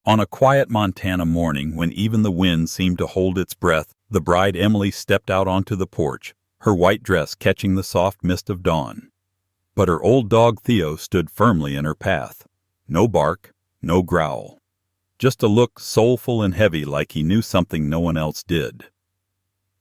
On a quiet Montana morning when even the wind seemed to hold its breath, the bride Emily stepped out onto the porch, her white dress catching the soft mist of dawn. But her old dog Theo stood firmly in her path. No bark, no growl. Just a look soulful and heavy like he knew something no one else did.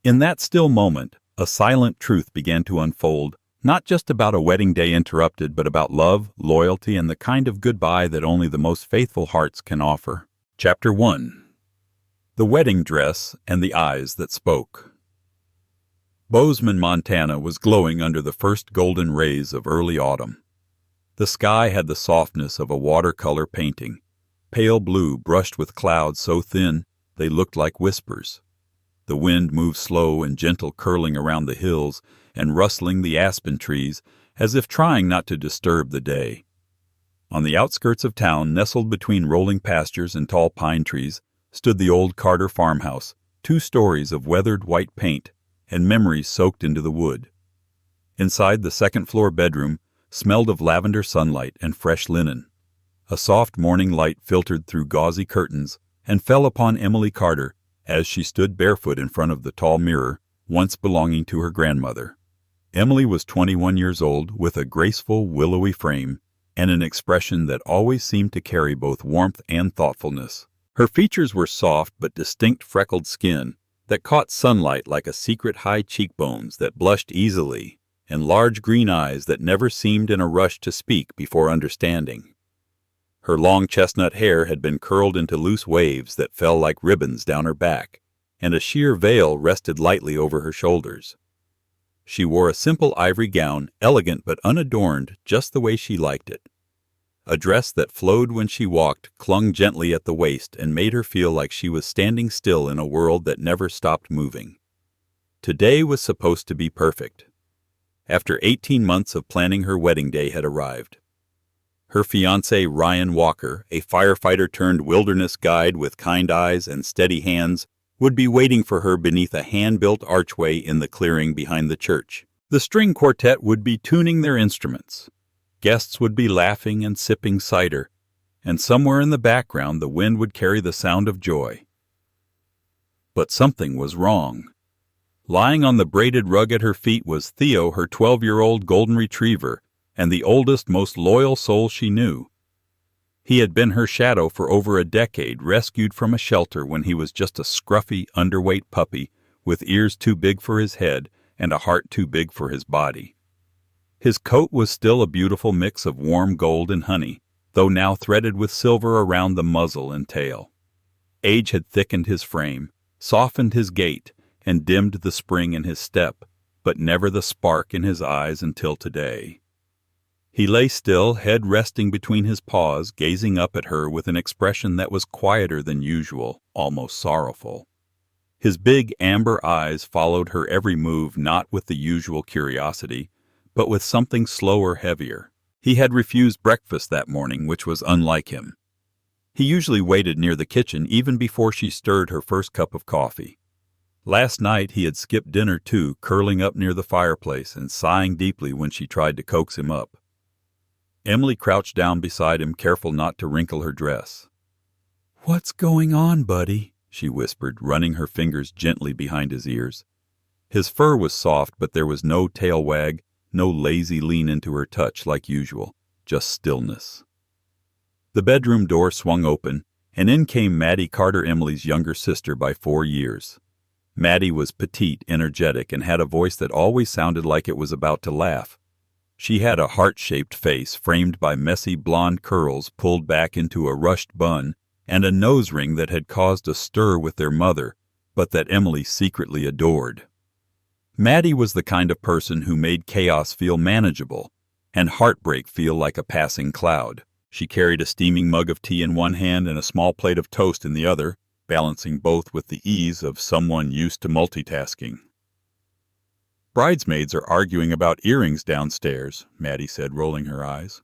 In that still moment, a silent truth began to unfold, not just about a wedding day interrupted, but about love, loyalty, and the kind of goodbye that only the most faithful hearts can offer. Chapter 1. The Wedding Dress and the Eyes That Spoke. Bozeman, Montana was glowing under the first golden rays of early autumn. The sky had the softness of a watercolor painting, pale blue brushed with clouds so thin they looked like whispers. The wind moved slow and gentle, curling around the hills and rustling the aspen trees as if trying not to disturb the day. On the outskirts of town, nestled between rolling pastures and tall pine trees, stood the old Carter farmhouse, 2 stories of weathered white paint and memories soaked into the wood. Inside, the second-floor bedroom smelled of lavender sunlight and fresh linen. A soft morning light filtered through gauzy curtains and fell upon Emily Carter as she stood barefoot in front of the tall mirror once belonging to her grandmother. Emily was 21 years old, with a graceful, willowy frame and an expression that always seemed to carry both warmth and thoughtfulness. Her features were soft but distinct freckled skin that caught sunlight like a secret high cheekbones that blushed easily, and large green eyes that never seemed in a rush to speak before understanding. Her long chestnut hair had been curled into loose waves that fell like ribbons down her back, and a sheer veil rested lightly over her shoulders. She wore a simple ivory gown, elegant but unadorned, just the way she liked it. A dress that flowed when she walked, clung gently at the waist, and made her feel like she was standing still in a world that never stopped moving. Today was supposed to be perfect. After 18 months of planning, her wedding day had arrived. Her fiancé, Ryan Walker, a firefighter turned wilderness guide with kind eyes and steady hands, would be waiting for her beneath a hand-built archway in the clearing behind the church. The string quartet would be tuning their instruments. Guests would be laughing and sipping cider, and somewhere in the background the wind would carry the sound of joy. But something was wrong. Lying on the braided rug at her feet was Theo, her 12-year-old golden retriever, and the oldest, most loyal soul she knew. He had been her shadow for over a decade, rescued from a shelter when he was just a scruffy, underweight puppy with ears too big for his head and a heart too big for his body. His coat was still a beautiful mix of warm gold and honey, though now threaded with silver around the muzzle and tail. Age had thickened his frame, softened his gait, and dimmed the spring in his step, but never the spark in his eyes until today. He lay still, head resting between his paws, gazing up at her with an expression that was quieter than usual, almost sorrowful. His big amber eyes followed her every move, not with the usual curiosity, but with something slower, heavier. He had refused breakfast that morning, which was unlike him. He usually waited near the kitchen even before she stirred her first cup of coffee. Last night he had skipped dinner too, curling up near the fireplace and sighing deeply when she tried to coax him up. Emily crouched down beside him, careful not to wrinkle her dress. "What's going on, buddy?" she whispered, running her fingers gently behind his ears. His fur was soft, but there was no tail wag, no lazy lean into her touch like usual, just stillness. The bedroom door swung open, and in came Maddie Carter, Emily's younger sister by 4 years. Maddie was petite, energetic, and had a voice that always sounded like it was about to laugh. She had a heart-shaped face framed by messy blonde curls pulled back into a rushed bun, and a nose ring that had caused a stir with their mother, but that Emily secretly adored. Maddie was the kind of person who made chaos feel manageable, and heartbreak feel like a passing cloud. She carried a steaming mug of tea in one hand and a small plate of toast in the other, balancing both with the ease of someone used to multitasking. "Bridesmaids are arguing about earrings downstairs," Maddie said, rolling her eyes.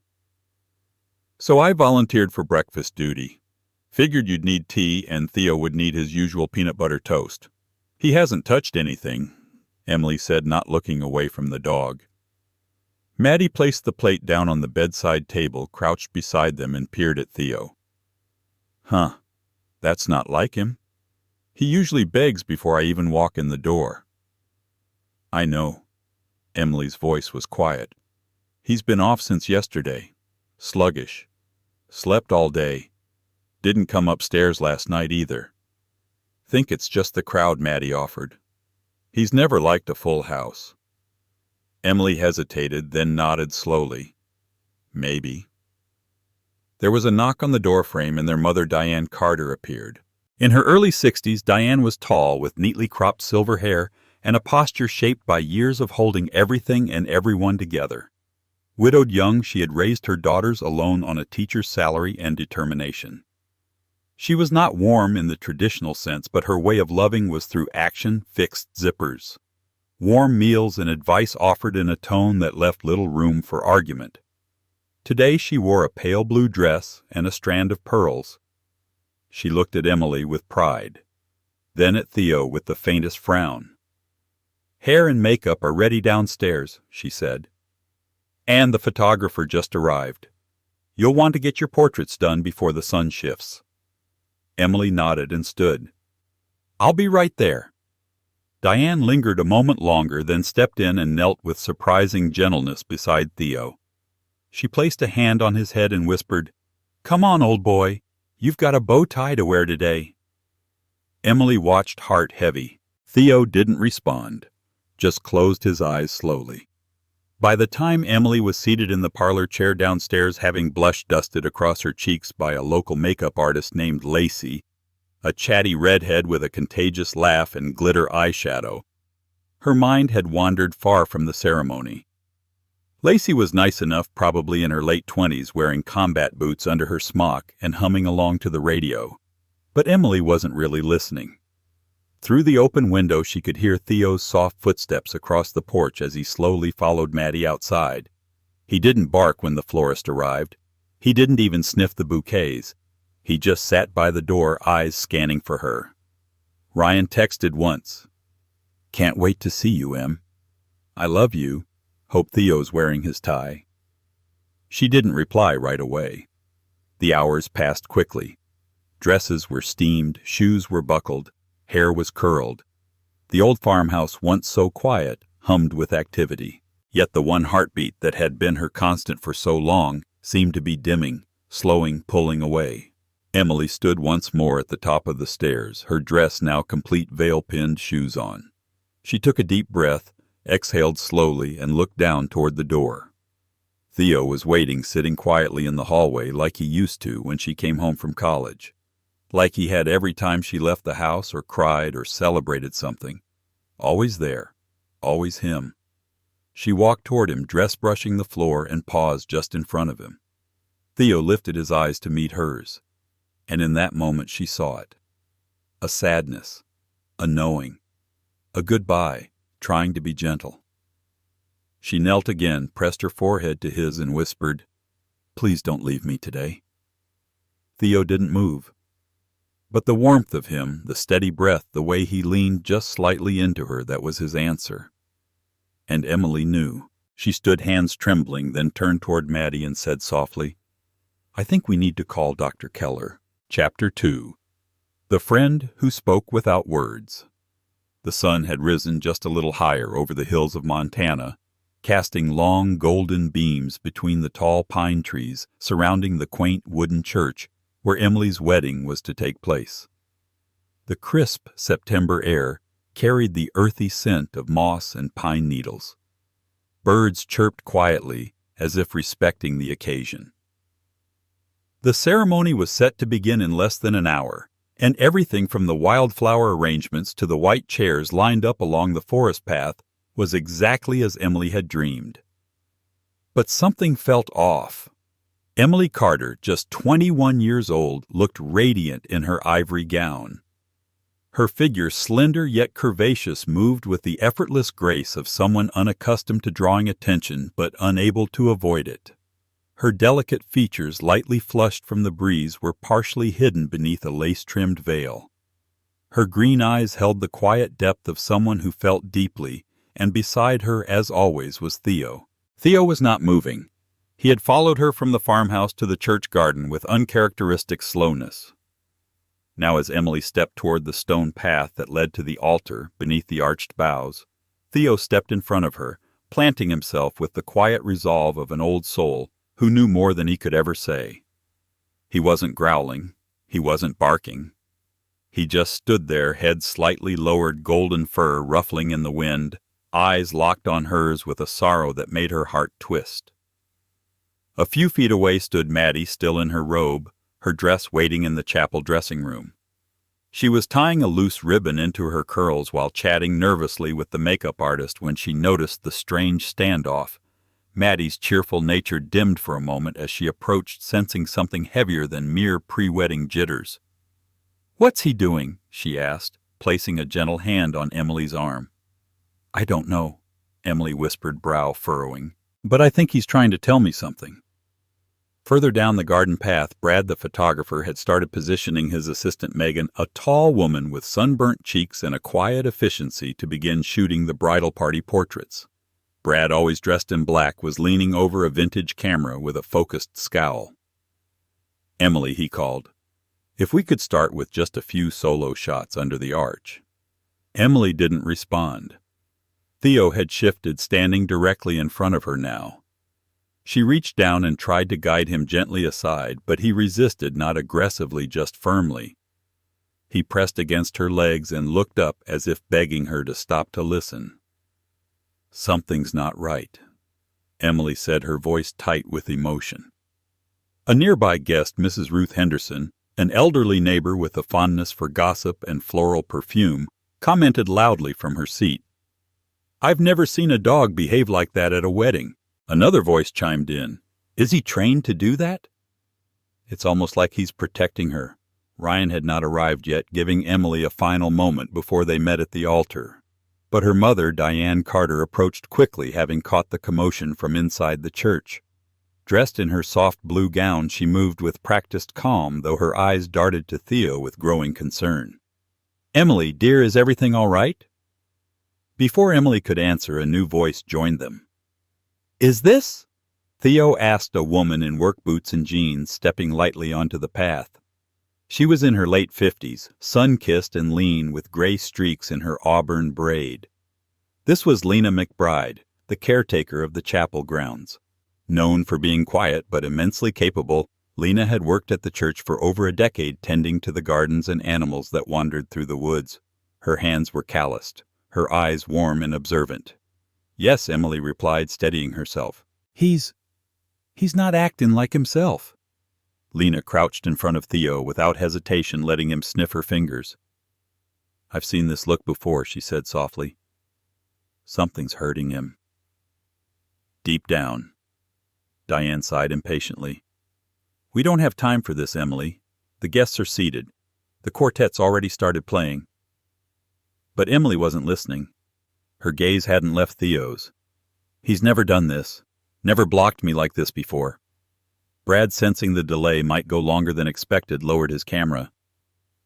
"So I volunteered for breakfast duty. Figured you'd need tea and Theo would need his usual peanut butter toast. He hasn't touched anything," Emily said, not looking away from the dog. Maddie placed the plate down on the bedside table, crouched beside them, and peered at Theo. "Huh," That's not like him. He usually begs before I even walk in the door." "I know." Emily's voice was quiet. "He's been off since yesterday. Sluggish. Slept all day. Didn't come upstairs last night either. Think it's just the crowd Maddie offered. He's never liked a full house." Emily hesitated, then nodded slowly. "Maybe." There was a knock on the doorframe, and their mother, Diane Carter, appeared. In her early 60s, Diane was tall, with neatly cropped silver hair and a posture shaped by years of holding everything and everyone together. Widowed young, she had raised her daughters alone on a teacher's salary and determination. She was not warm in the traditional sense, but her way of loving was through action, fixed zippers. Warm meals and advice offered in a tone that left little room for argument. Today she wore a pale blue dress and a strand of pearls. She looked at Emily with pride, then at Theo with the faintest frown. "Hair and makeup are ready downstairs," she said. "And the photographer just arrived. You'll want to get your portraits done before the sun shifts." Emily nodded and stood. "I'll be right there." Diane lingered a moment longer, then stepped in and knelt with surprising gentleness beside Theo. She placed a hand on his head and whispered, "Come on, old boy. You've got a bow tie to wear today." Emily watched, heart heavy. Theo didn't respond, just closed his eyes slowly. By the time Emily was seated in the parlor chair downstairs, having blush dusted across her cheeks by a local makeup artist named Lacey, a chatty redhead with a contagious laugh and glitter eyeshadow, her mind had wandered far from the ceremony. Lacey was nice enough, probably in her late 20s, wearing combat boots under her smock and humming along to the radio. But Emily wasn't really listening. Through the open window she could hear Theo's soft footsteps across the porch as he slowly followed Maddie outside. He didn't bark when the florist arrived. He didn't even sniff the bouquets. He just sat by the door, eyes scanning for her. Ryan texted once, "Can't wait to see you, Em. I love you. Hope Theo's wearing his tie." She didn't reply right away. The hours passed quickly. Dresses were steamed, shoes were buckled, hair was curled. The old farmhouse, once so quiet, hummed with activity. Yet the one heartbeat that had been her constant for so long seemed to be dimming, slowing, pulling away. Emily stood once more at the top of the stairs, her dress now complete, veil-pinned shoes on. She took a deep breath, exhaled slowly, and looked down toward the door. Theo was waiting, sitting quietly in the hallway like he used to when she came home from college. Like he had every time she left the house or cried or celebrated something. Always there. Always him. She walked toward him, dress brushing the floor, and paused just in front of him. Theo lifted his eyes to meet hers, and in that moment she saw it. A sadness, a knowing, a goodbye, trying to be gentle. She knelt again, pressed her forehead to his, and whispered, "Please don't leave me today." Theo didn't move. But the warmth of him, the steady breath, the way he leaned just slightly into her, that was his answer. And Emily knew. She stood, hands trembling, then turned toward Maddie and said softly, "I think we need to call Dr. Keller." Chapter 2. The Friend Who Spoke Without Words. The sun had risen just a little higher over the hills of Montana, casting long golden beams between the tall pine trees surrounding the quaint wooden church where Emily's wedding was to take place. The crisp September air carried the earthy scent of moss and pine needles. Birds chirped quietly, as if respecting the occasion. The ceremony was set to begin in less than an hour, and everything from the wildflower arrangements to the white chairs lined up along the forest path was exactly as Emily had dreamed. But something felt off. Emily Carter, just 21 years old, looked radiant in her ivory gown. Her figure, slender yet curvaceous, moved with the effortless grace of someone unaccustomed to drawing attention but unable to avoid it. Her delicate features, lightly flushed from the breeze, were partially hidden beneath a lace-trimmed veil. Her green eyes held the quiet depth of someone who felt deeply, and beside her, as always, was Theo. Theo was not moving. He had followed her from the farmhouse to the church garden with uncharacteristic slowness. Now as Emily stepped toward the stone path that led to the altar beneath the arched boughs, Theo stepped in front of her, planting himself with the quiet resolve of an old soul who knew more than he could ever say. He wasn't growling. He wasn't barking. He just stood there, head slightly lowered, golden fur ruffling in the wind, eyes locked on hers with a sorrow that made her heart twist. A few feet away stood Maddie, still in her robe, her dress waiting in the chapel dressing room. She was tying a loose ribbon into her curls while chatting nervously with the makeup artist when she noticed the strange standoff. Maddie's cheerful nature dimmed for a moment as she approached, sensing something heavier than mere pre-wedding jitters. "What's he doing?" she asked, placing a gentle hand on Emily's arm. "I don't know," Emily whispered, brow furrowing. "But I think he's trying to tell me something." Further down the garden path, Brad the photographer had started positioning his assistant Megan, a tall woman with sunburnt cheeks and a quiet efficiency, to begin shooting the bridal party portraits. Brad, always dressed in black, was leaning over a vintage camera with a focused scowl. "Emily," he called, "if we could start with just a few solo shots under the arch." Emily didn't respond. Theo had shifted, standing directly in front of her now. She reached down and tried to guide him gently aside, but he resisted, not aggressively, just firmly. He pressed against her legs and looked up as if begging her to stop to listen. "Something's not right," Emily said, her voice tight with emotion. A nearby guest, Mrs. Ruth Henderson, an elderly neighbor with a fondness for gossip and floral perfume, commented loudly from her seat. "I've never seen a dog behave like that at a wedding." Another voice chimed in. "Is he trained to do that?" "It's almost like he's protecting her." Ryan had not arrived yet, giving Emily a final moment before they met at the altar. But her mother, Diane Carter, approached quickly, having caught the commotion from inside the church. Dressed in her soft blue gown, she moved with practiced calm, though her eyes darted to Theo with growing concern. "Emily, dear, is everything all right?" Before Emily could answer, a new voice joined them. "Is this?" Theo asked a woman in work boots and jeans, stepping lightly onto the path. She was in her late 50s, sun-kissed and lean, with gray streaks in her auburn braid. This was Lena McBride, the caretaker of the chapel grounds. Known for being quiet but immensely capable, Lena had worked at the church for over a decade, tending to the gardens and animals that wandered through the woods. Her hands were calloused, her eyes warm and observant. "Yes," Emily replied, steadying herself. He's not acting like himself." Lena crouched in front of Theo, without hesitation letting him sniff her fingers. "I've seen this look before," she said softly. "Something's hurting him." Deep down, Diane sighed impatiently. "We don't have time for this, Emily. The guests are seated. The quartet's already started playing." But Emily wasn't listening. Her gaze hadn't left Theo's. "He's never done this. Never blocked me like this before." Brad, sensing the delay might go longer than expected, lowered his camera.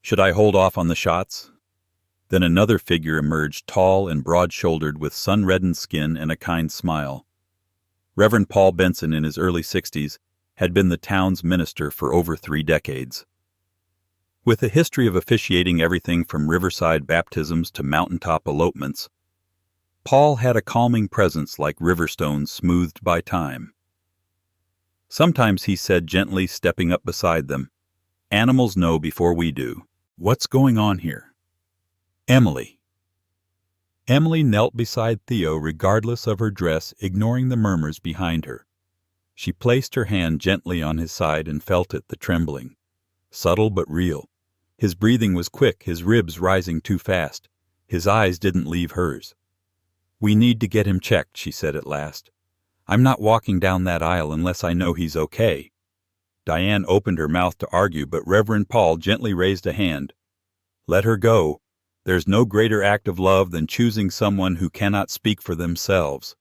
"Should I hold off on the shots?" Then another figure emerged, tall and broad-shouldered, with sun-reddened skin and a kind smile. Reverend Paul Benson, in his early 60s, had been the town's minister for over 3 decades. With a history of officiating everything from riverside baptisms to mountaintop elopements, Paul had a calming presence like river stones smoothed by time. Sometimes he said gently, stepping up beside them, "Animals know before we do. What's going on here?" "Emily." Emily knelt beside Theo, regardless of her dress, ignoring the murmurs behind her. She placed her hand gently on his side and felt it, the trembling. Subtle but real. His breathing was quick, his ribs rising too fast. His eyes didn't leave hers. "We need to get him checked," she said at last. "I'm not walking down that aisle unless I know he's okay." Diane opened her mouth to argue, but Reverend Paul gently raised a hand. "Let her go. There's no greater act of love than choosing someone who cannot speak for themselves."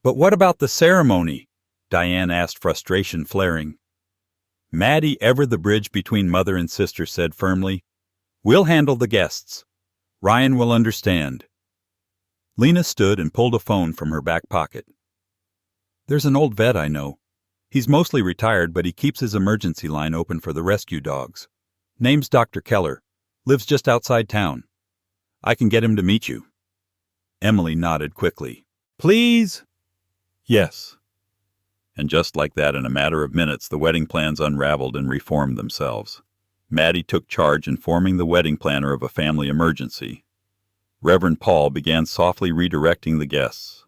"But what about the ceremony?" Diane asked, frustration flaring. Maddie, ever the bridge between mother and sister, said firmly, "We'll handle the guests. Ryan will understand." Lena stood and pulled a phone from her back pocket. "There's an old vet I know. He's mostly retired, but he keeps his emergency line open for the rescue dogs. Name's Dr. Keller. Lives just outside town. I can get him to meet you." Emily nodded quickly. "Please?" "Yes." And just like that, in a matter of minutes, the wedding plans unraveled and reformed themselves. Maddie took charge, informing the wedding planner of a family emergency. Reverend Paul began softly redirecting the guests.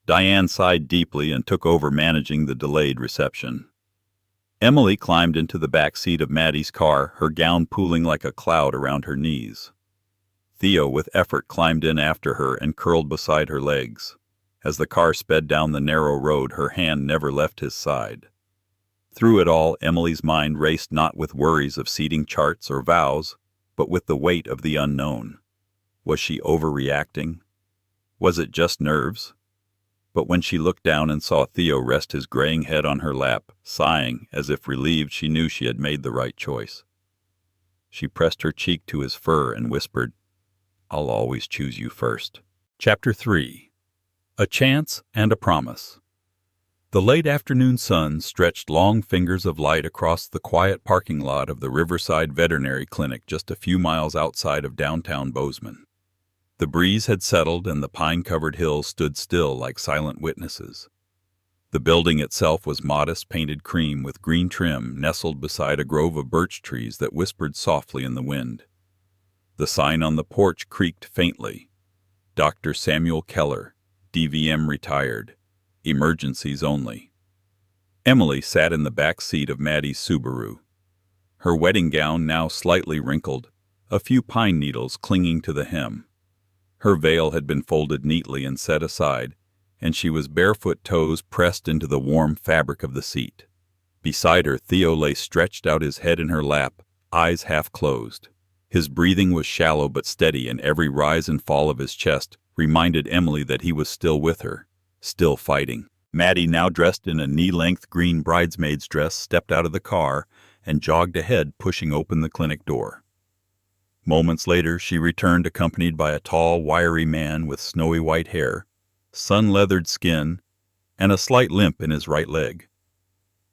Diane sighed deeply and took over managing the delayed reception. Emily climbed into the back seat of Maddie's car, her gown pooling like a cloud around her knees. Theo, with effort, climbed in after her and curled beside her legs. As the car sped down the narrow road, her hand never left his side. Through it all, Emily's mind raced not with worries of seating charts or vows, but with the weight of the unknown. Was she overreacting? Was it just nerves? But when she looked down and saw Theo rest his graying head on her lap, sighing as if relieved, she knew she had made the right choice. She pressed her cheek to his fur and whispered, "I'll always choose you first." Chapter 3. A Chance and a Promise. The late afternoon sun stretched long fingers of light across the quiet parking lot of the Riverside Veterinary Clinic just a few miles outside of downtown Bozeman. The breeze had settled and the pine-covered hills stood still like silent witnesses. The building itself was modest painted cream with green trim nestled beside a grove of birch trees that whispered softly in the wind. The sign on the porch creaked faintly. Dr. Samuel Keller, DVM retired. Emergencies only. Emily sat in the back seat of Maddie's Subaru. Her wedding gown now slightly wrinkled, a few pine needles clinging to the hem. Her veil had been folded neatly and set aside, and she was barefoot, toes pressed into the warm fabric of the seat. Beside her, Theo lay stretched out, his head in her lap, eyes half closed. His breathing was shallow but steady, and every rise and fall of his chest reminded Emily that he was still with her, still fighting. Maddie, now dressed in a knee-length green bridesmaid's dress, stepped out of the car and jogged ahead, pushing open the clinic door. Moments later, she returned accompanied by a tall, wiry man with snowy white hair, sun-leathered skin, and a slight limp in his right leg.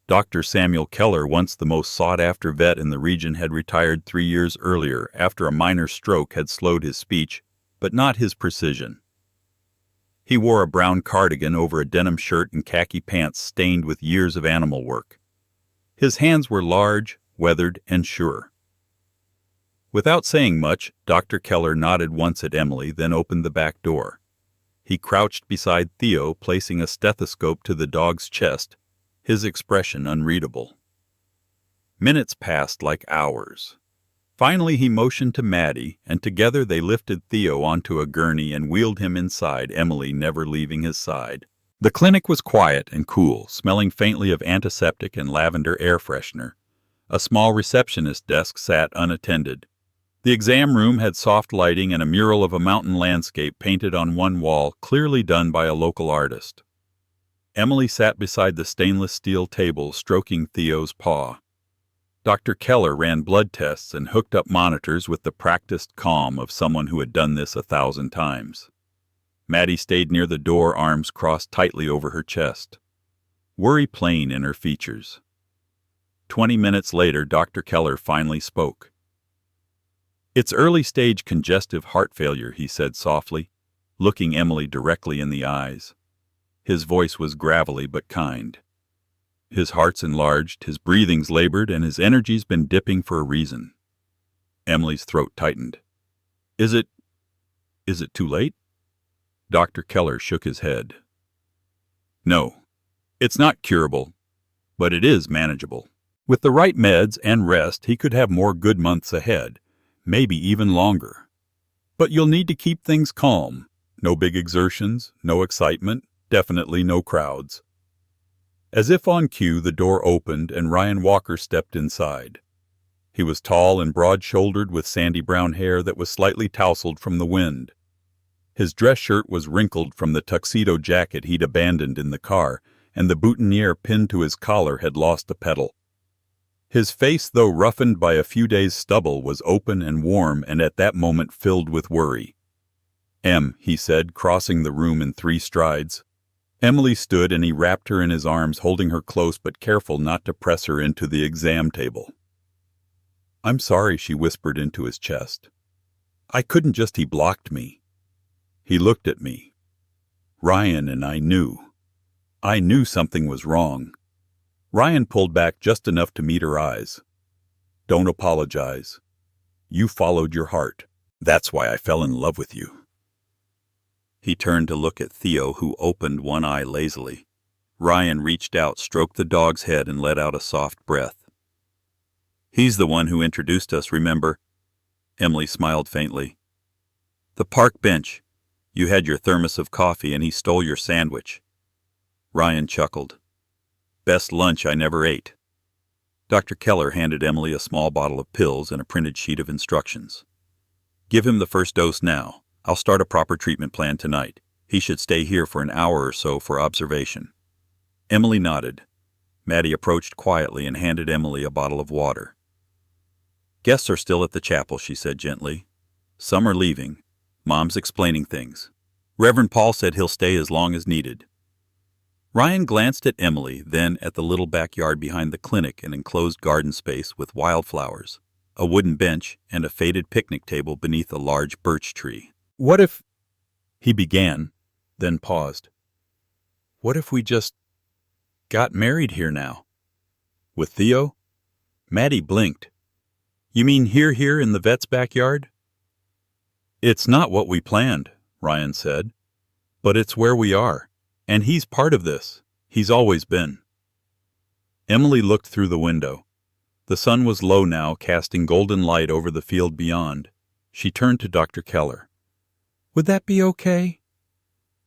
Dr. Samuel Keller, once the most sought-after vet in the region, had retired 3 years earlier after a minor stroke had slowed his speech, but not his precision. He wore a brown cardigan over a denim shirt and khaki pants stained with years of animal work. His hands were large, weathered, and sure. Without saying much, Dr. Keller nodded once at Emily, then opened the back door. He crouched beside Theo, placing a stethoscope to the dog's chest, his expression unreadable. Minutes passed like hours. Finally, he motioned to Maddie, and together they lifted Theo onto a gurney and wheeled him inside, Emily never leaving his side. The clinic was quiet and cool, smelling faintly of antiseptic and lavender air freshener. A small receptionist desk sat unattended. The exam room had soft lighting and a mural of a mountain landscape painted on one wall, clearly done by a local artist. Emily sat beside the stainless steel table, stroking Theo's paw. Dr. Keller ran blood tests and hooked up monitors with the practiced calm of someone who had done this 1,000 times. Maddie stayed near the door, arms crossed tightly over her chest, worry plain in her features. 20 minutes later, Dr. Keller finally spoke. "It's early-stage congestive heart failure," he said softly, looking Emily directly in the eyes. His voice was gravelly but kind. "His heart's enlarged, his breathing's labored, and his energy's been dipping for a reason." Emily's throat tightened. Is it too late?" Dr. Keller shook his head. "No, it's not curable, but it is manageable. With the right meds and rest, he could have more good months ahead, maybe even longer. But you'll need to keep things calm. No big exertions, no excitement, definitely no crowds." As if on cue, the door opened and Ryan Walker stepped inside. He was tall and broad-shouldered with sandy brown hair that was slightly tousled from the wind. His dress shirt was wrinkled from the tuxedo jacket he'd abandoned in the car, and the boutonniere pinned to his collar had lost a petal. His face, though roughened by a few days' stubble, was open and warm, and at that moment filled with worry. "Em," he said, crossing the room in 3 strides. Emily stood and he wrapped her in his arms, holding her close but careful not to press her into the exam table. "I'm sorry," she whispered into his chest. "I couldn't just, he blocked me." He looked at me. Ryan and I knew. I knew something was wrong. Ryan pulled back just enough to meet her eyes. "Don't apologize. You followed your heart. That's why I fell in love with you." He turned to look at Theo, who opened one eye lazily. Ryan reached out, stroked the dog's head, and let out a soft breath. "He's the one who introduced us, remember?" Emily smiled faintly. "The park bench. You had your thermos of coffee and he stole your sandwich." Ryan chuckled. "Best lunch I never ate." Dr. Keller handed Emily a small bottle of pills and a printed sheet of instructions. "Give him the first dose now. I'll start a proper treatment plan tonight. He should stay here for an hour or so for observation." Emily nodded. Maddie approached quietly and handed Emily a bottle of water. "Guests are still at the chapel," she said gently. "Some are leaving. Mom's explaining things. Reverend Paul said he'll stay as long as needed." Ryan glanced at Emily, then at the little backyard behind the clinic, an enclosed garden space with wildflowers, a wooden bench, and a faded picnic table beneath a large birch tree. "What if—" he began, then paused. "What if we just got married here now? With Theo?" Maddie blinked. "You mean here in the vet's backyard?" "It's not what we planned," Ryan said. "But it's where we are. And he's part of this. He's always been." Emily looked through the window. The sun was low now, casting golden light over the field beyond. She turned to Dr. Keller. "Would that be okay?"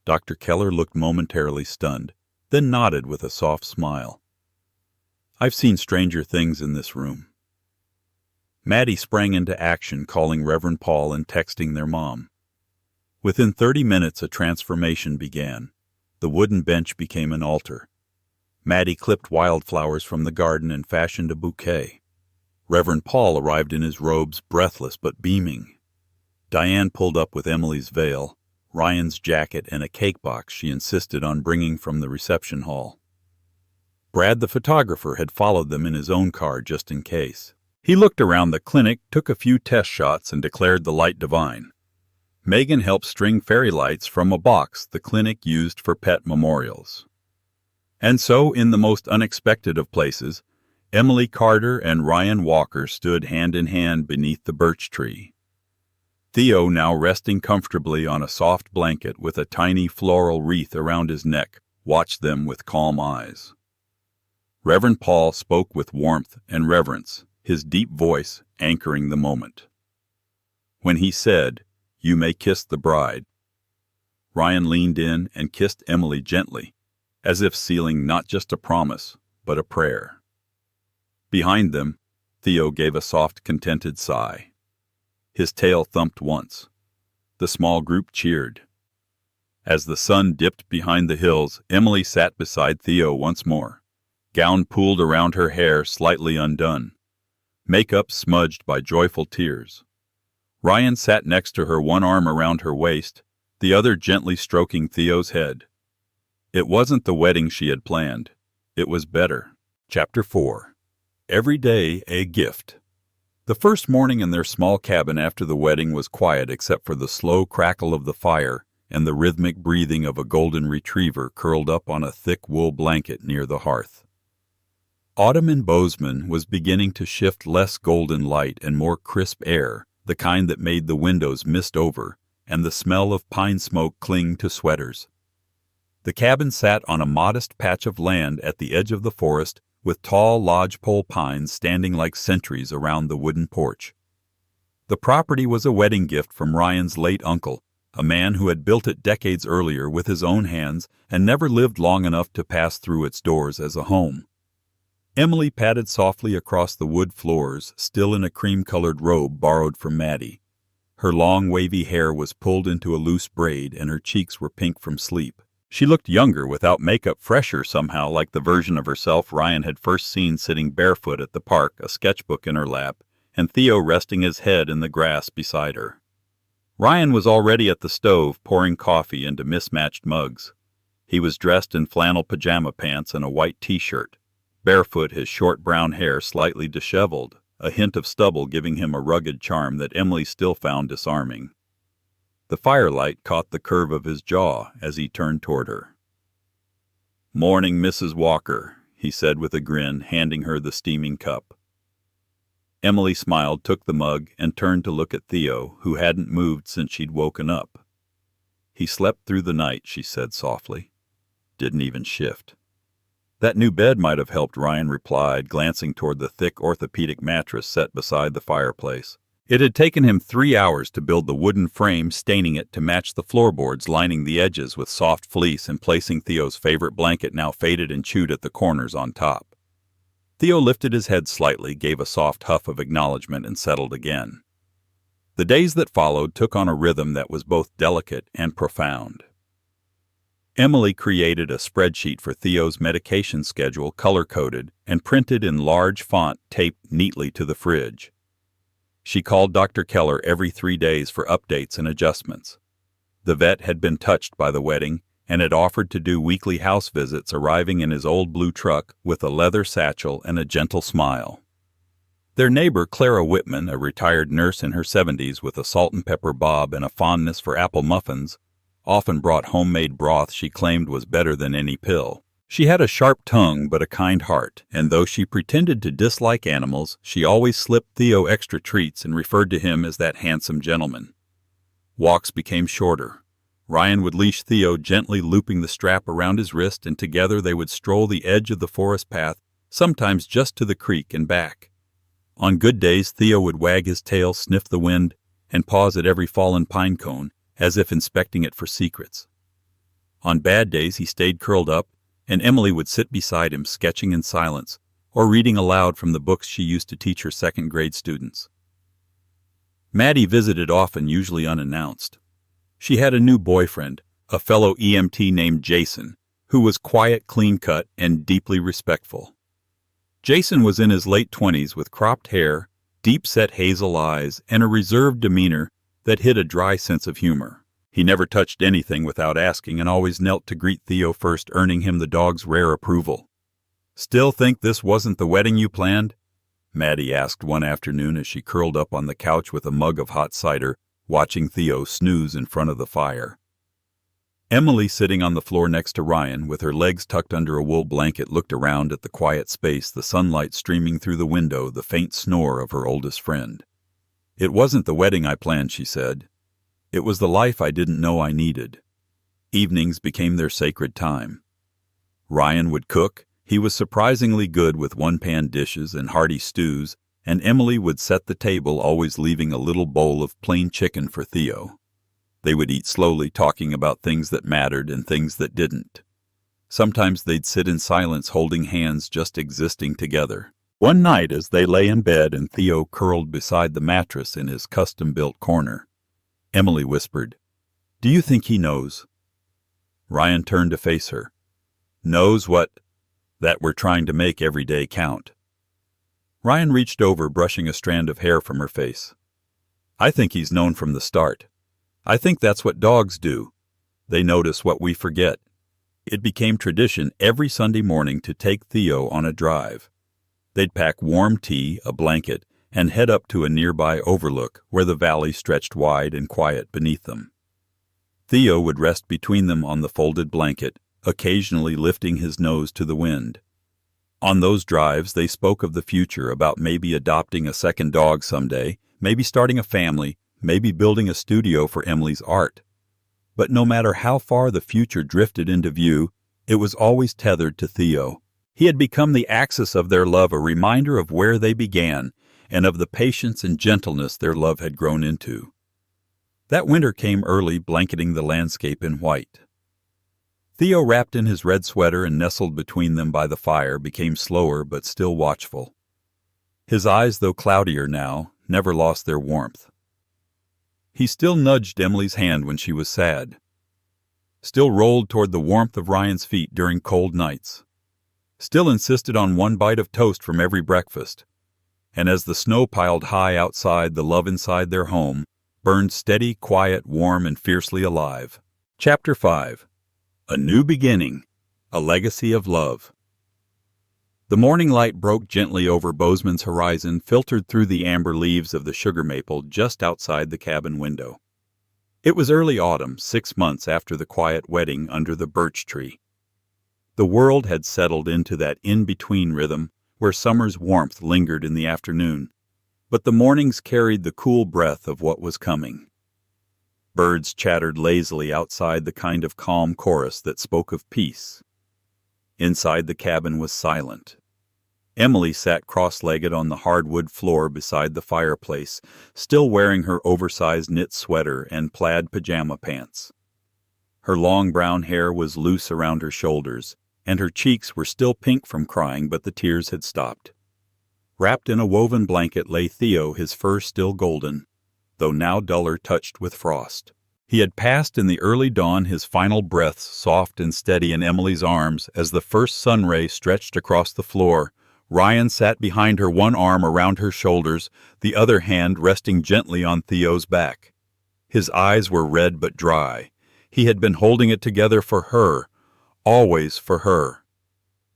Dr. Keller looked momentarily stunned, then nodded with a soft smile. "I've seen stranger things in this room." Maddie sprang into action, calling Reverend Paul and texting their mom. Within 30 minutes a transformation began. The wooden bench became an altar. Maddie clipped wildflowers from the garden and fashioned a bouquet. Reverend Paul arrived in his robes, breathless but beaming. Diane pulled up with Emily's veil, Ryan's jacket, and a cake box she insisted on bringing from the reception hall. Brad, the photographer, had followed them in his own car just in case. He looked around the clinic, took a few test shots, and declared the light divine. Megan helped string fairy lights from a box the clinic used for pet memorials. And so, in the most unexpected of places, Emily Carter and Ryan Walker stood hand in hand beneath the birch tree. Theo, now resting comfortably on a soft blanket with a tiny floral wreath around his neck, watched them with calm eyes. Reverend Paul spoke with warmth and reverence, his deep voice anchoring the moment. When he said, "You may kiss the bride," Ryan leaned in and kissed Emily gently, as if sealing not just a promise, but a prayer. Behind them, Theo gave a soft, contented sigh. His tail thumped once. The small group cheered. As the sun dipped behind the hills, Emily sat beside Theo once more, gown pooled around her hair slightly undone, makeup smudged by joyful tears. Ryan sat next to her, one arm around her waist, the other gently stroking Theo's head. It wasn't the wedding she had planned. It was better. Chapter 4. Every day a gift. The first morning in their small cabin after the wedding was quiet except for the slow crackle of the fire and the rhythmic breathing of a golden retriever curled up on a thick wool blanket near the hearth. Autumn in Bozeman was beginning to shift less golden light and more crisp air, the kind that made the windows mist over and the smell of pine smoke cling to sweaters. The cabin sat on a modest patch of land at the edge of the forest with tall lodgepole pines standing like sentries around the wooden porch. The property was a wedding gift from Ryan's late uncle, a man who had built it decades earlier with his own hands and never lived long enough to pass through its doors as a home. Emily padded softly across the wood floors, still in a cream-colored robe borrowed from Maddie. Her long, wavy hair was pulled into a loose braid, and her cheeks were pink from sleep. She looked younger without makeup, fresher somehow, like the version of herself Ryan had first seen sitting barefoot at the park, a sketchbook in her lap, and Theo resting his head in the grass beside her. Ryan was already at the stove, pouring coffee into mismatched mugs. He was dressed in flannel pajama pants and a white t-shirt. Barefoot, his short brown hair slightly disheveled, a hint of stubble giving him a rugged charm that Emily still found disarming. The firelight caught the curve of his jaw as he turned toward her. "Morning, Mrs. Walker," he said with a grin, handing her the steaming cup. Emily smiled, took the mug, and turned to look at Theo, who hadn't moved since she'd woken up. "He slept through the night," she said softly. "Didn't even shift." "That new bed might have helped," Ryan replied, glancing toward the thick orthopedic mattress set beside the fireplace. It had taken him 3 hours to build the wooden frame, staining it to match the floorboards, lining the edges with soft fleece, and placing Theo's favorite blanket, now faded and chewed at the corners, on top. Theo lifted his head slightly, gave a soft huff of acknowledgement, and settled again. The days that followed took on a rhythm that was both delicate and profound. Emily created a spreadsheet for Theo's medication schedule, color-coded and printed in large font taped neatly to the fridge. She called Dr. Keller every 3 days for updates and adjustments. The vet had been touched by the wedding and had offered to do weekly house visits, arriving in his old blue truck with a leather satchel and a gentle smile. Their neighbor, Clara Whitman, a retired nurse in her 70s with a salt and pepper bob and a fondness for apple muffins, often brought homemade broth she claimed was better than any pill. She had a sharp tongue but a kind heart, and though she pretended to dislike animals, she always slipped Theo extra treats and referred to him as that handsome gentleman. Walks became shorter. Ryan would leash Theo, gently looping the strap around his wrist, and together they would stroll the edge of the forest path, sometimes just to the creek and back. On good days, Theo would wag his tail, sniff the wind, and pause at every fallen pine cone, as if inspecting it for secrets. On bad days, he stayed curled up, and Emily would sit beside him, sketching in silence, or reading aloud from the books she used to teach her second-grade students. Maddie visited often, usually unannounced. She had a new boyfriend, a fellow EMT named Jason, who was quiet, clean-cut, and deeply respectful. Jason was in his late 20s with cropped hair, deep-set hazel eyes, and a reserved demeanor that hid a dry sense of humor. He never touched anything without asking and always knelt to greet Theo first, earning him the dog's rare approval. "Still think this wasn't the wedding you planned?" Maddie asked one afternoon as she curled up on the couch with a mug of hot cider, watching Theo snooze in front of the fire. Emily, sitting on the floor next to Ryan, with her legs tucked under a wool blanket, looked around at the quiet space, the sunlight streaming through the window, the faint snore of her oldest friend. "It wasn't the wedding I planned," she said. "It was the life I didn't know I needed." Evenings became their sacred time. Ryan would cook. He was surprisingly good with one-pan dishes and hearty stews, and Emily would set the table, always leaving a little bowl of plain chicken for Theo. They would eat slowly, talking about things that mattered and things that didn't. Sometimes they'd sit in silence, holding hands, just existing together. One night, as they lay in bed and Theo curled beside the mattress in his custom-built corner, Emily whispered, "Do you think he knows?" Ryan turned to face her. "Knows what?" "That we're trying to make every day count." Ryan reached over, brushing a strand of hair from her face. "I think he's known from the start. I think that's what dogs do. They notice what we forget." It became tradition every Sunday morning to take Theo on a drive. They'd pack warm tea, a blanket, and head up to a nearby overlook where the valley stretched wide and quiet beneath them. Theo would rest between them on the folded blanket, occasionally lifting his nose to the wind. On those drives, they spoke of the future, about maybe adopting a second dog someday, maybe starting a family, maybe building a studio for Emily's art. But no matter how far the future drifted into view, it was always tethered to Theo. He had become the axis of their love, a reminder of where they began, and of the patience and gentleness their love had grown into. That winter came early, blanketing the landscape in white. Theo, wrapped in his red sweater and nestled between them by the fire, became slower but still watchful. His eyes, though cloudier now, never lost their warmth. He still nudged Emily's hand when she was sad, still rolled toward the warmth of Ryan's feet during cold nights, still insisted on one bite of toast from every breakfast, and as the snow piled high outside, the love inside their home burned steady, quiet, warm, and fiercely alive. Chapter 5. A New Beginning, A Legacy of Love. The morning light broke gently over Bozeman's horizon, filtered through the amber leaves of the sugar maple just outside the cabin window. It was early autumn, 6 months after the quiet wedding under the birch tree. The world had settled into that in-between rhythm where summer's warmth lingered in the afternoon, but the mornings carried the cool breath of what was coming. Birds chattered lazily outside the kind of calm chorus that spoke of peace. Inside the cabin was silent. Emily sat cross-legged on the hardwood floor beside the fireplace, still wearing her oversized knit sweater and plaid pajama pants. Her long brown hair was loose around her shoulders, and her cheeks were still pink from crying, but the tears had stopped. Wrapped in a woven blanket lay Theo, his fur still golden, though now duller touched with frost. He had passed in the early dawn, his final breaths soft and steady in Emily's arms as the first sun ray stretched across the floor. Ryan sat behind her, one arm around her shoulders, the other hand resting gently on Theo's back. His eyes were red but dry. He had been holding it together for her, always for her.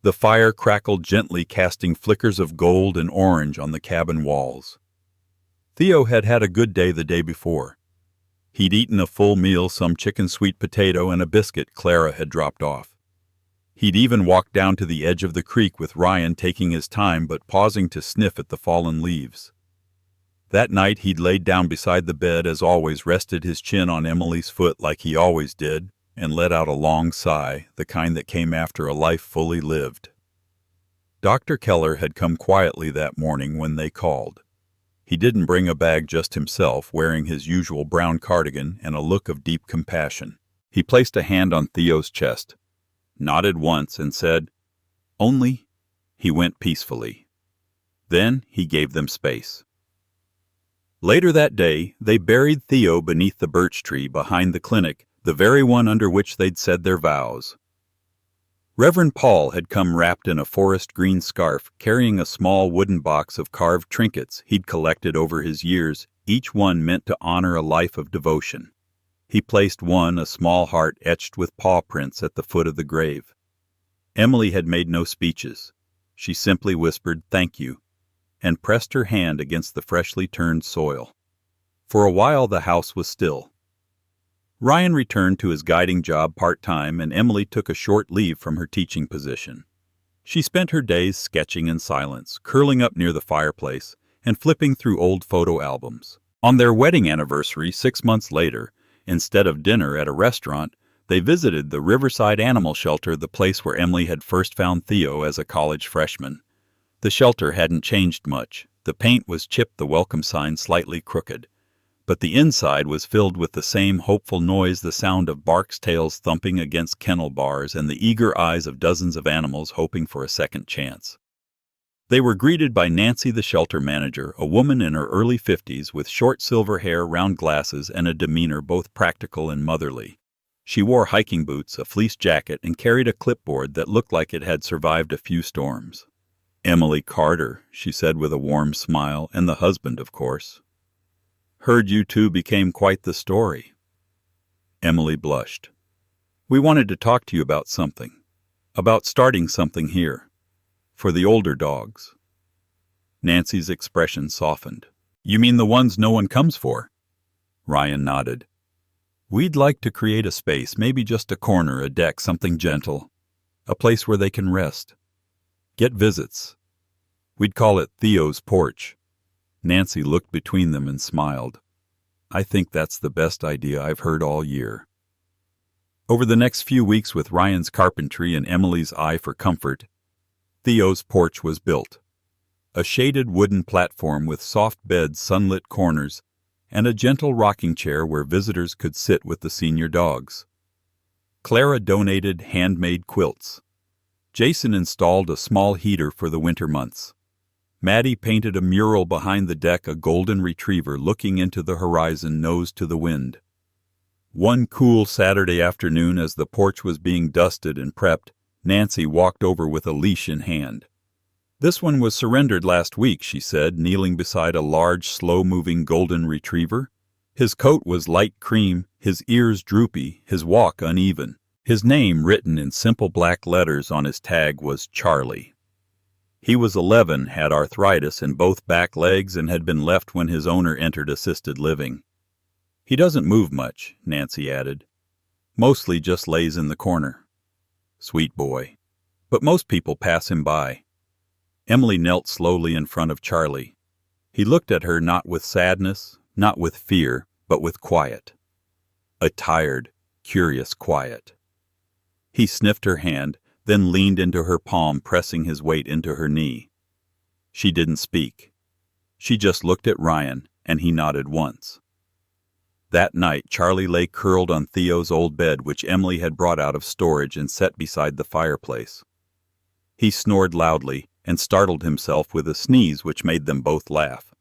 The fire crackled gently, casting flickers of gold and orange on the cabin walls. Theo had had a good day the day before. He'd eaten a full meal, some chicken sweet potato and a biscuit Clara had dropped off. He'd even walked down to the edge of the creek with Ryan, taking his time but pausing to sniff at the fallen leaves. That night he'd laid down beside the bed, as always, rested his chin on Emily's foot like he always did, and let out a long sigh, the kind that came after a life fully lived. Dr. Keller had come quietly that morning when they called. He didn't bring a bag, just himself, wearing his usual brown cardigan and a look of deep compassion. He placed a hand on Theo's chest, nodded once, and said, "Only." He went peacefully. Then he gave them space. Later that day, they buried Theo beneath the birch tree behind the clinic, the very one under which they'd said their vows. Reverend Paul had come wrapped in a forest green scarf, carrying a small wooden box of carved trinkets he'd collected over his years, each one meant to honor a life of devotion. He placed one, a small heart etched with paw prints, at the foot of the grave. Emily had made no speeches. She simply whispered, "Thank you," and pressed her hand against the freshly turned soil. For a while the house was still. Ryan returned to his guiding job part-time, and Emily took a short leave from her teaching position. She spent her days sketching in silence, curling up near the fireplace, and flipping through old photo albums. On their wedding anniversary, 6 months later, instead of dinner at a restaurant, they visited the Riverside Animal Shelter, the place where Emily had first found Theo as a college freshman. The shelter hadn't changed much. The paint was chipped, the welcome sign slightly crooked. But the inside was filled with the same hopeful noise, the sound of barks' tails thumping against kennel bars, and the eager eyes of dozens of animals hoping for a second chance. They were greeted by Nancy, the shelter manager, a woman in her early 50s with short silver hair, round glasses, and a demeanor both practical and motherly. She wore hiking boots, a fleece jacket, and carried a clipboard that looked like it had survived a few storms. "Emily Carter," she said with a warm smile, "and the husband, of course. Heard you two became quite the story." Emily blushed. "We wanted to talk to you about something. About starting something here. For the older dogs." Nancy's expression softened. "You mean the ones no one comes for?" Ryan nodded. "We'd like to create a space, maybe just a corner, a deck, something gentle. A place where they can rest. Get visits. We'd call it Theo's porch." Nancy looked between them and smiled. "I think that's the best idea I've heard all year." Over the next few weeks, with Ryan's carpentry and Emily's eye for comfort, Theo's porch was built. A shaded wooden platform with soft beds, sunlit corners, and a gentle rocking chair where visitors could sit with the senior dogs. Clara donated handmade quilts. Jason installed a small heater for the winter months. Maddie painted a mural behind the deck, a golden retriever looking into the horizon, nose to the wind. One cool Saturday afternoon, as the porch was being dusted and prepped, Nancy walked over with a leash in hand. "This one was surrendered last week," she said, kneeling beside a large, slow-moving golden retriever. His coat was light cream, his ears droopy, his walk uneven. His name, written in simple black letters on his tag, was Charlie. He was 11, had arthritis in both back legs, and had been left when his owner entered assisted living. He doesn't move much, Nancy added. Mostly just lays in the corner. Sweet boy. But most people pass him by. Emily knelt slowly in front of Charlie. He looked at her not with sadness, not with fear, but with quiet. A tired, curious quiet. He sniffed her hand, then leaned into her palm, pressing his weight into her knee. She didn't speak. She just looked at Ryan, and he nodded once. That night, Charlie lay curled on Theo's old bed, which Emily had brought out of storage and set beside the fireplace. He snored loudly and startled himself with a sneeze which made them both laugh.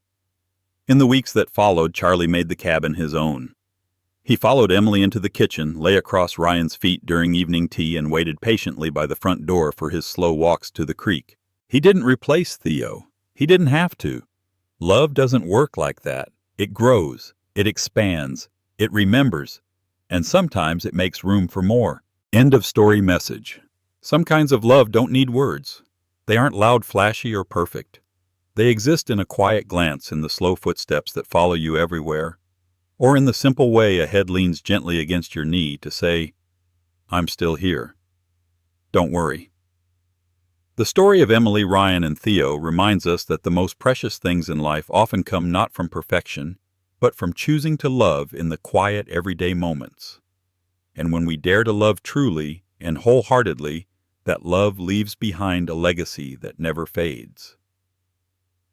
In the weeks that followed, Charlie made the cabin his own. He followed Emily into the kitchen, lay across Ryan's feet during evening tea, and waited patiently by the front door for his slow walks to the creek. He didn't replace Theo. He didn't have to. Love doesn't work like that. It grows. It expands, it remembers, and sometimes it makes room for more. End of story message. Some kinds of love don't need words. They aren't loud, flashy, or perfect. They exist in a quiet glance, in the slow footsteps that follow you everywhere, or in the simple way a head leans gently against your knee to say, "I'm still here. Don't worry." The story of Emily, Ryan, and Theo reminds us that the most precious things in life often come not from perfection, but from choosing to love in the quiet, everyday moments. And when we dare to love truly and wholeheartedly, that love leaves behind a legacy that never fades.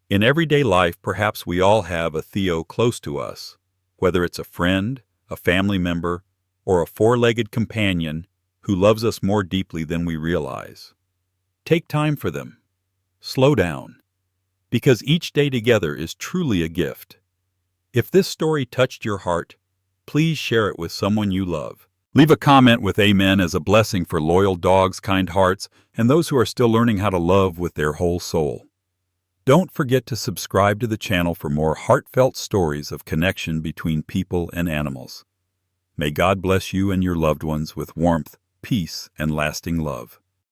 In everyday life, perhaps we all have a Theo close to us, whether it's a friend, a family member, or a four-legged companion who loves us more deeply than we realize. Take time for them. Slow down. Because each day together is truly a gift. If this story touched your heart, please share it with someone you love. Leave a comment with amen as a blessing for loyal dogs, kind hearts, and those who are still learning how to love with their whole soul. Don't forget to subscribe to the channel for more heartfelt stories of connection between people and animals. May God bless you and your loved ones with warmth, peace, and lasting love.